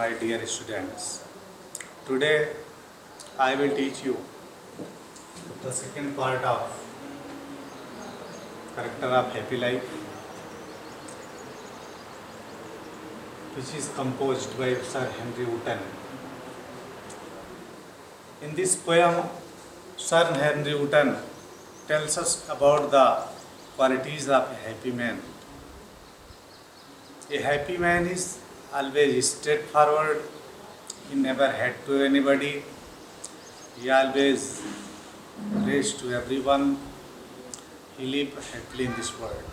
my dear students. Today I will teach you the second part of Character of Happy Life, which is composed by Sir Henry Wotton. In this poem, Sir Henry Wotton tells us about the qualities of a happy man. A happy man is always straightforward. He never had to anybody. He always prays to everyone. He lives happily in this world.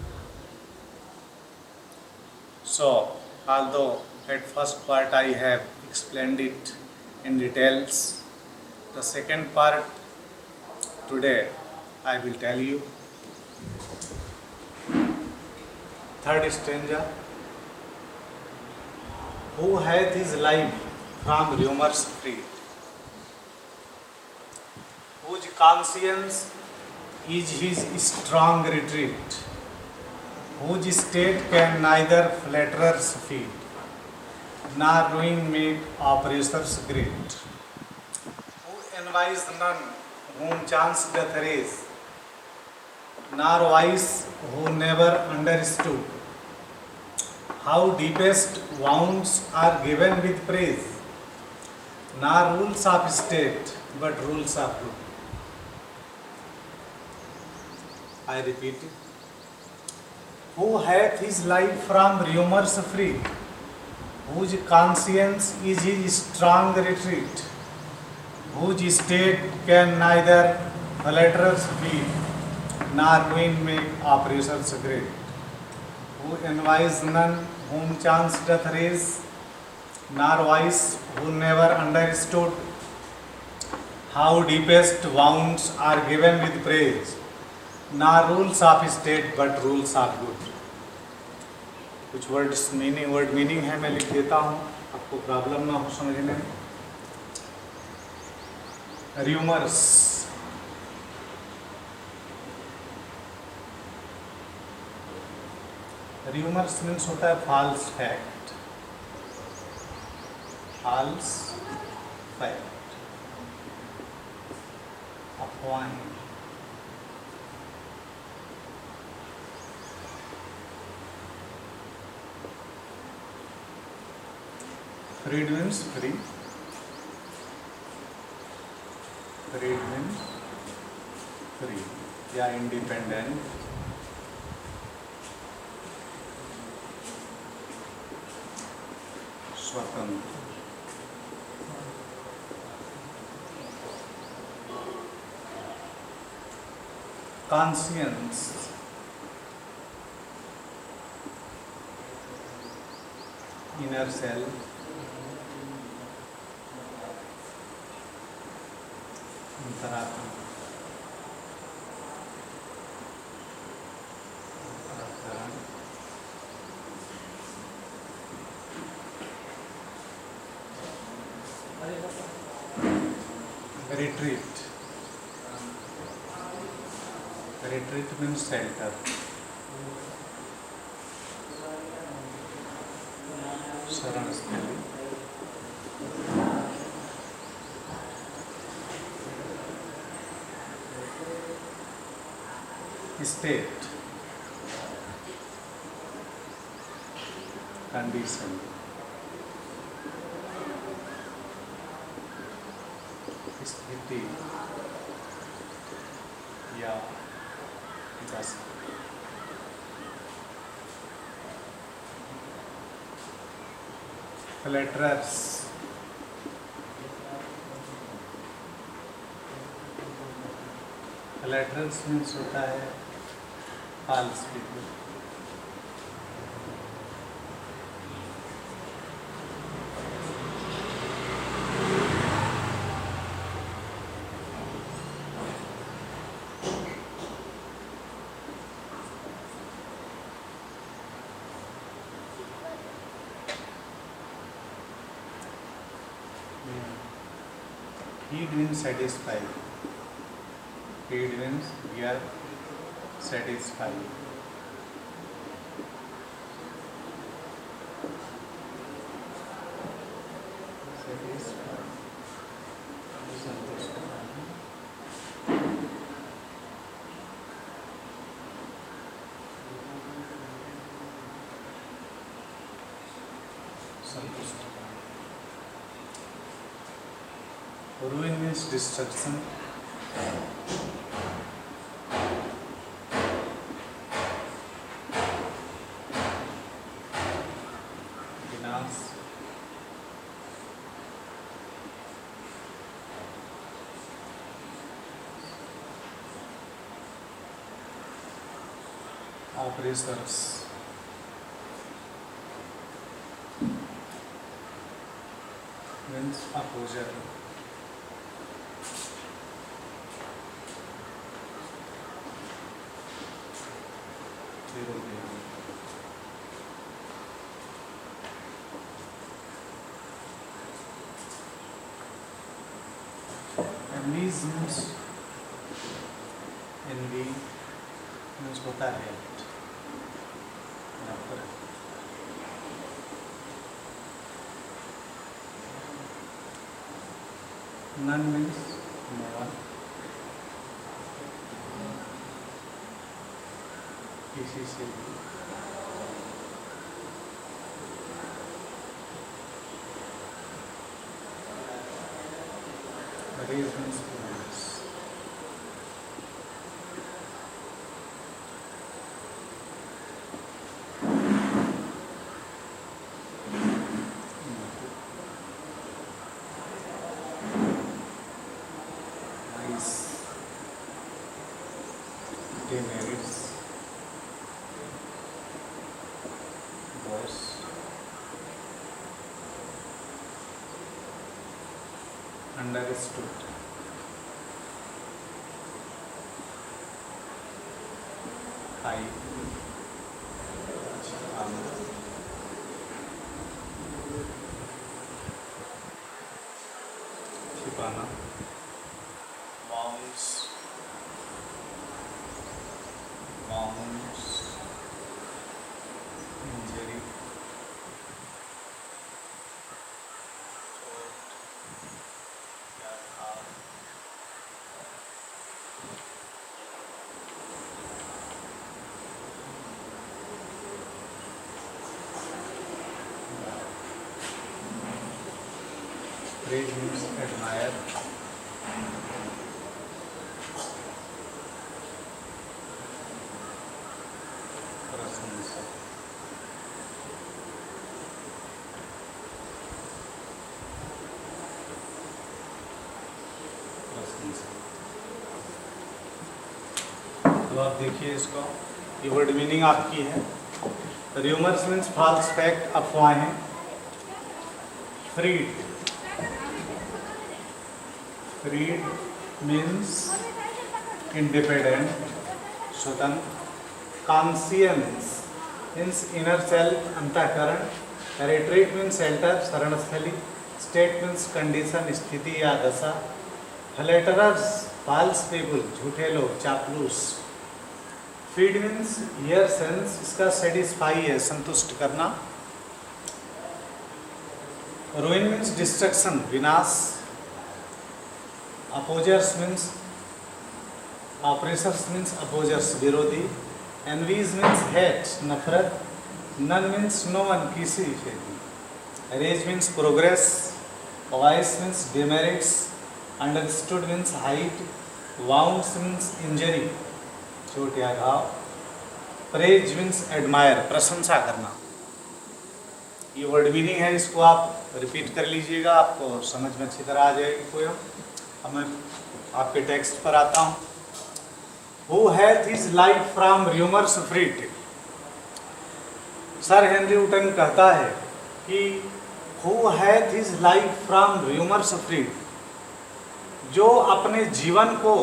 So, although at first part I have explained it in details, the second part today I will tell you. Third stanza. Who hath his life from rumors free, whose conscience is his strong retreat, whose state can neither flatterers feed, nor ruin make oppressors great, who envies none whom chance doth raise, nor wise who never understood, how deepest wounds are given with praise, nor rules of state, but rules of good. I repeat it. Who hath his life from rumors free, whose conscience is his strong retreat, whose state can neither flatterers feed, nor ruin make oppressors great, who envies none whom chance doth raise, nor wise who never understood, how deepest wounds are given with praise, nor rules of state but rules of good. कुछ word meaning है, मैं लिख देता हूँ, आपको problem ना हो समझने में. रूमर्स, रूमर्स मीन्स होता है फॉल्स फैक्ट, फॉल्स फैक्ट, अफवाहें. Freed means free, freed means free या इंडिपेंडेंट. स्वतंत्र. कॉन्शियंस, इनर सेल्फ, अंतरात्मा. Retreat. Retreat means shelter. शरण स्थली. State, condition. स्थिति या दशा. फ्लैटरर्स, फ्लैटरर्स मीन्स होता है false people. Feed means satisfy. Feed means we are satisfied. संतुष्ट। ruin means destruction, विनाश, oppressors, means opposer, विरोधी, enemies means envy means होता है नफरत, none means no one, किसी से भी, raise means progress, nice, demerits, worse, understood, high, छिपाना, wounds, injury, praise means admire, प्रशंसा, तो आप देखिए इसको, ये वर्ड मीनिंग आपकी है। र्यूमर्स मीन्स फॉल्स फैक्ट, अफवाहें। फ्रीड, फ्रीड मीन्स इंडिपेंडेंट, स्वतंत्र। कॉन्सियंस मीन्स इनर सेल्फ, अंतःकरण। रिट्रीट मीन्स शेल्टर, शरणस्थली। स्टेट मीन्स कंडीशन, स्थिति या दशा। फ्लैटरर्स फॉल्स पीपल, झूठे लोग, चापलूस। फीड मीन्स ईयर सेंस, इसका सेटिस्फाई है, संतुष्ट करना। रुइन मीन्स डिस्ट्रक्शन, विनाश। Opposers means, oppressors means opposers, विरोधी। एनवीज मीन्स हेट, नफरत। नन मीन्स नो वन, किसी से भी। Raise means progress. Voice means demerits. Understood means height. Wounds means injury, चोट या घाव। प्रेज मीन्स एडमायर, प्रशंसा करना। ये वर्ड मीनिंग है, इसको आप रिपीट कर लीजिएगा, आपको समझ में अच्छी तरह आ जाएगी पोयम। अब मैं आपके टेक्स्ट पर आता हूँ। Who hath his life from rumors freed? Sir Henry Vuitton कहता है कि Who hath his life from rumors freed? जो अपने जीवन को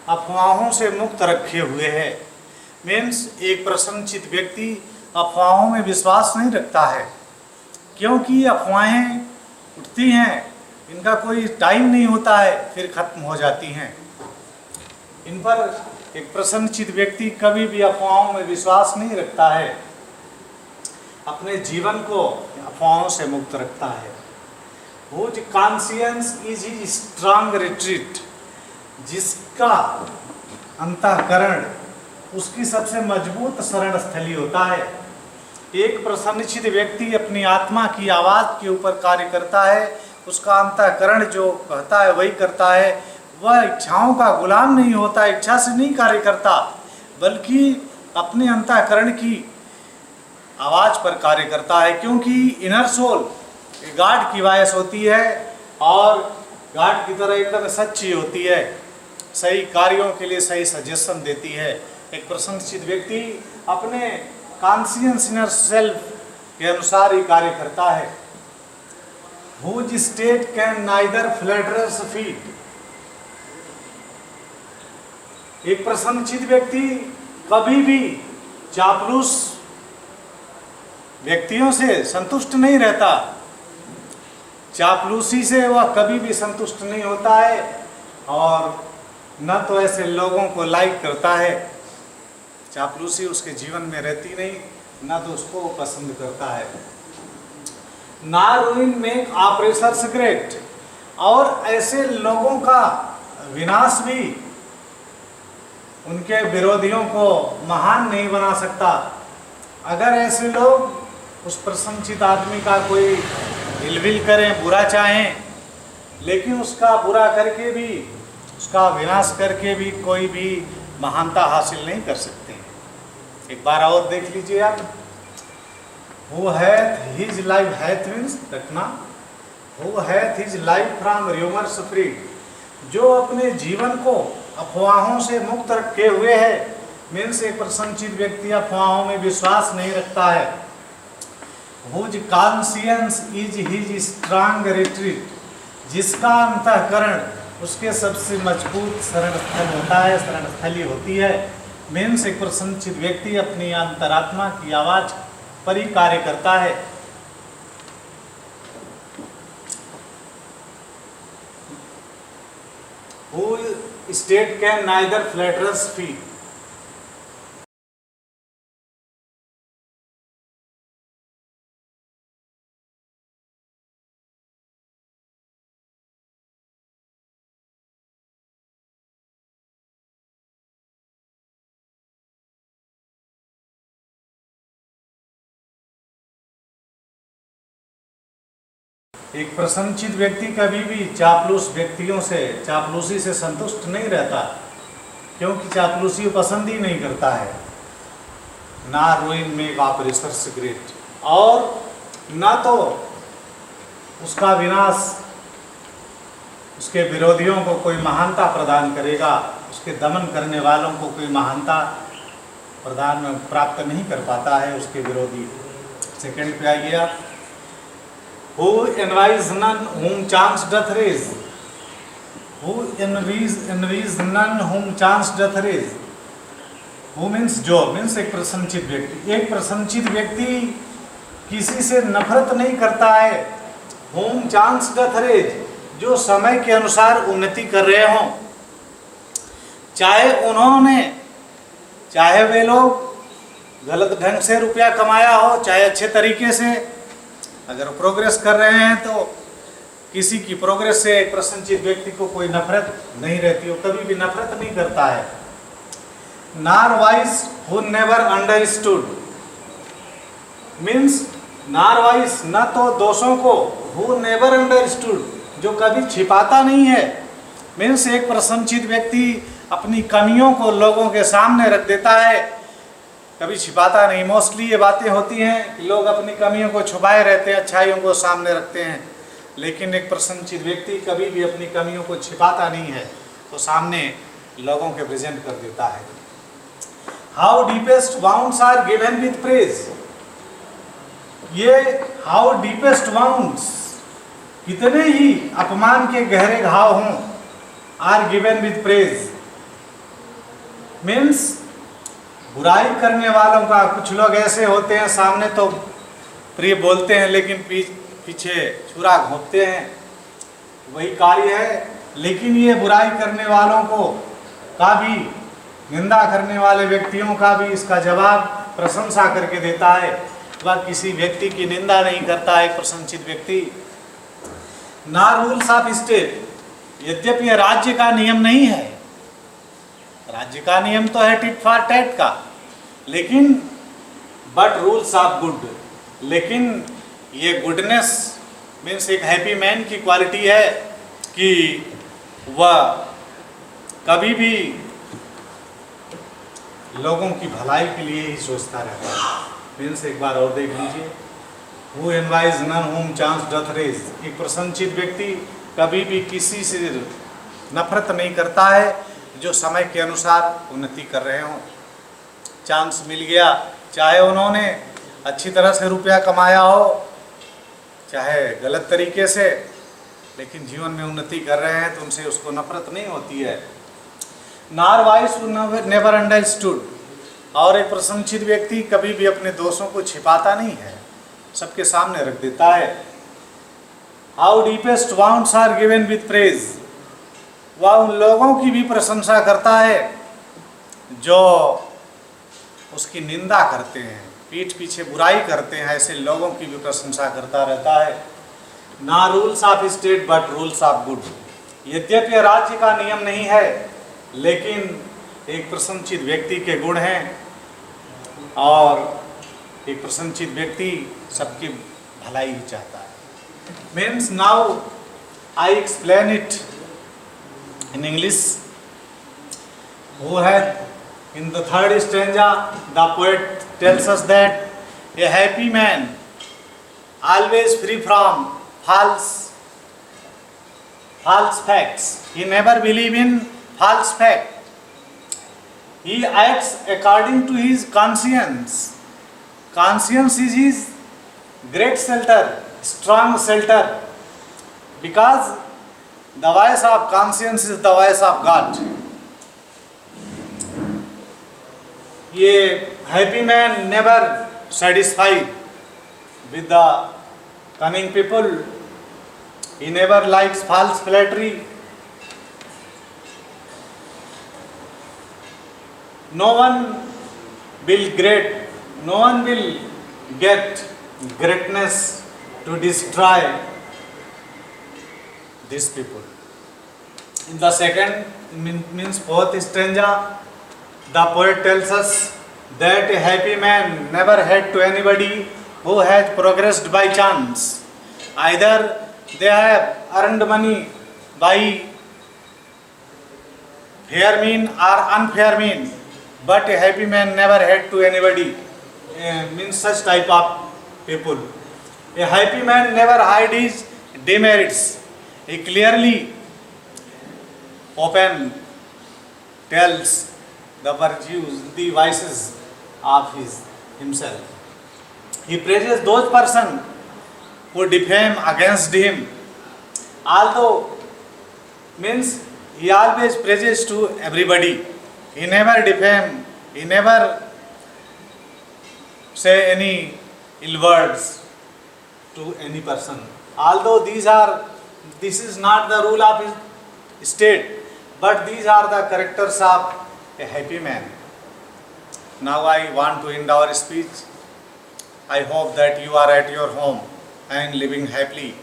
अफवाहों से मुक्त रखे हुए है। मीन्स एक प्रसन्नचित व्यक्ति अफवाहों में विश्वास नहीं रखता है, क्योंकि अफवाहें उठती हैं, इनका कोई टाइम नहीं होता है, फिर खत्म हो जाती हैं। इन पर एक प्रसन्नचित व्यक्ति कभी भी अफवाहों में विश्वास नहीं रखता है, अपने जीवन को अफवाहों से मुक्त रखता है। Whose conscience is his strong retreat, जिसका अंतःकरण उसकी सबसे मजबूत शरण स्थली होता है। एक प्रसन्नचित्त व्यक्ति अपनी आत्मा की आवाज़ के ऊपर कार्य करता है, उसका अंतःकरण जो कहता है वही करता है। वह इच्छाओं का गुलाम नहीं होता, इच्छा से नहीं कार्य करता, बल्कि अपने अंतःकरण की आवाज़ पर कार्य करता है। क्योंकि इनर सोल गॉड की वॉइस होती है और गॉड की तरह एकदम सच्ची होती है, सही कार्यों के लिए सही सजेशन देती है। एक प्रसन्नचित्त व्यक्ति अपने कॉन्शियस इनर सेल्फ के अनुसार ही कार्य करता है। Whose state can neither flatters feet। एक प्रसन्नचित्त व्यक्ति कभी भी चापलूस व्यक्तियों से संतुष्ट नहीं रहता, चापलूसी से वह कभी भी संतुष्ट नहीं होता है और न तो ऐसे लोगों को लाइक करता है। चापलूसी उसके जीवन में रहती नहीं, न तो उसको पसंद करता है। ना रूइन मेक ऑपरेशंस ग्रेट। और ऐसे लोगों का विनाश भी उनके विरोधियों को महान नहीं बना सकता। अगर ऐसे लोग उस प्रसन्नचित्त आदमी का कोई इलविल करें, बुरा चाहें, लेकिन उसका बुरा करके भी, उसका विनाश करके भी कोई भी महानता हासिल नहीं कर सकते। एक बार और देख लीजिए आप। Who hath his life hath means रखना, Who hath his life from rumors free। जो अपने जीवन को अफवाहों से मुक्त रखे हुए है, मीन्स एक प्रसन्नचित्त व्यक्ति अफवाहों में विश्वास नहीं रखता है। Whose conscience is his strong retreat। जिसका अंतःकरण उसके सबसे मजबूत शरण स्थल होता है, शरण स्थली होती है। मीन्स एक प्रसन्नचित्त व्यक्ति अपनी अंतरात्मा की आवाज पर ही कार्य करता है। Who state can neither flatters feet। एक प्रसन्नचित्त व्यक्ति कभी भी चापलूस व्यक्तियों से, चापलूसी से संतुष्ट नहीं रहता, क्योंकि चापलूसी पसंद ही नहीं करता है। ना रूइन मेक ऑपरेशंस ग्रेट। और ना तो उसका विनाश उसके विरोधियों को कोई महानता प्रदान करेगा, उसके दमन करने वालों को कोई महानता प्रदान प्राप्त नहीं कर पाता है उसके विरोधी। सेकंड पे आइए आप। Who envies none whom chance doth raise। Who envies none whom chance doth raise। Who means जो, means एक प्रसन्नचित्त व्यक्ति। एक प्रसन्नचित्त व्यक्ति किसी से नफरत नहीं करता है। Whom chance doth raise, जो समय के अनुसार उन्नति कर रहे हों, चाहे वे लोग गलत ढंग से रुपया कमाया हो, चाहे अच्छे तरीके से, अगर प्रोग्रेस कर रहे हैं तो किसी की प्रोग्रेस से एक प्रसन्नचित्त व्यक्ति को कोई नफरत नहीं रहती, वो कभी भी नफरत नहीं करता है। नार vice who never understood. Means नार वाइस, न तो दोषों को, हु नेवर अंडरस्टूड, जो कभी छिपाता नहीं है। मीन्स एक प्रसन्नचित्त व्यक्ति अपनी कमियों को लोगों के सामने रख देता है, कभी छिपाता नहीं। मोस्टली ये बातें होती हैं कि लोग अपनी कमियों को छुपाए रहते हैं, अच्छाइयों को सामने रखते हैं, लेकिन एक प्रसन्नचित्त व्यक्ति कभी भी अपनी कमियों को छिपाता नहीं है, तो सामने लोगों के प्रेजेंट कर देता है। How deepest wounds are given with praise. ये हाउ डीपेस्ट वाउंड्स, कितने ही अपमान के गहरे घाव हों, are given with praise. Means बुराई करने वालों का, कुछ लोग ऐसे होते हैं सामने तो प्रिय बोलते हैं लेकिन पीछे छुरा घोंपते हैं, वही कार्य है। लेकिन ये बुराई करने वालों को का भी, निंदा करने वाले व्यक्तियों का भी इसका जवाब प्रशंसा करके देता है। वह किसी व्यक्ति की निंदा नहीं करता है प्रसन्नचित्त व्यक्ति। ना रूल्स ऑफ स्टेट, यद्यपि यह राज्य का नियम नहीं है, राज्य का नियम तो है टिट फॉर टैट का, लेकिन बट रूल्स ऑफ गुड। लेकिन ये गुडनेस मीन्स एक हैप्पी मैन की क्वालिटी है कि वह कभी भी लोगों की भलाई के लिए ही सोचता रहता है। मीन्स एक बार और देख लीजिए, who envies none whom chance doth raise. एक प्रसन्नचित व्यक्ति कभी भी किसी से नफरत नहीं करता है जो समय के अनुसार उन्नति कर रहे हों। चांस मिल गया, चाहे उन्होंने अच्छी तरह से रुपया कमाया हो चाहे गलत तरीके से, लेकिन जीवन में उन्नति कर रहे हैं तो उनसे उसको नफरत नहीं होती है। नार वाइस नेवर अंडरस्टूड। और एक प्रसन्नचित व्यक्ति कभी भी अपने दोषों को छिपाता नहीं है, सबके सामने रख देता है। How deepest wounds are given with praise. वह उन लोगों की भी प्रशंसा करता है जो उसकी निंदा करते हैं, पीठ पीछे बुराई करते हैं, ऐसे लोगों की भी प्रशंसा करता रहता है। ना rules of state but rules of good. यद्यपि राज्य का नियम नहीं है, लेकिन एक प्रसन्नचित व्यक्ति के गुण हैं, और एक प्रसन्नचित व्यक्ति सबकी भलाई ही चाहता है। Means now I explain it in English. Who had in the third stanza, the poet tells us that a happy man, always free from false facts. He never believe in false fact. He acts according to his conscience. Conscience is his great shelter, strong shelter, because the voice of conscience is the voice of God. ये happy man never satisfied with the cunning people. He never likes false flattery. No one will get greatness to destroy these people. In the second means fourth stanza, the poet tells us that a happy man never had to anybody who has progressed by chance. Either they have earned money by fair mean or unfair mean, but a happy man never had to anybody. Means such type of people. A happy man never hide his demerits. He clearly open tells the virtues, the vices of himself. He praises those person who defame against him. Although means he always praises to everybody. He never defame. He never say any ill words to any person. Although this is not the rule of his state, but these are the characters of a happy man. Now I want to end our speech. I hope that you are at your home and living happily.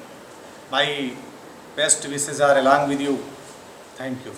My best wishes are along with you. Thank you.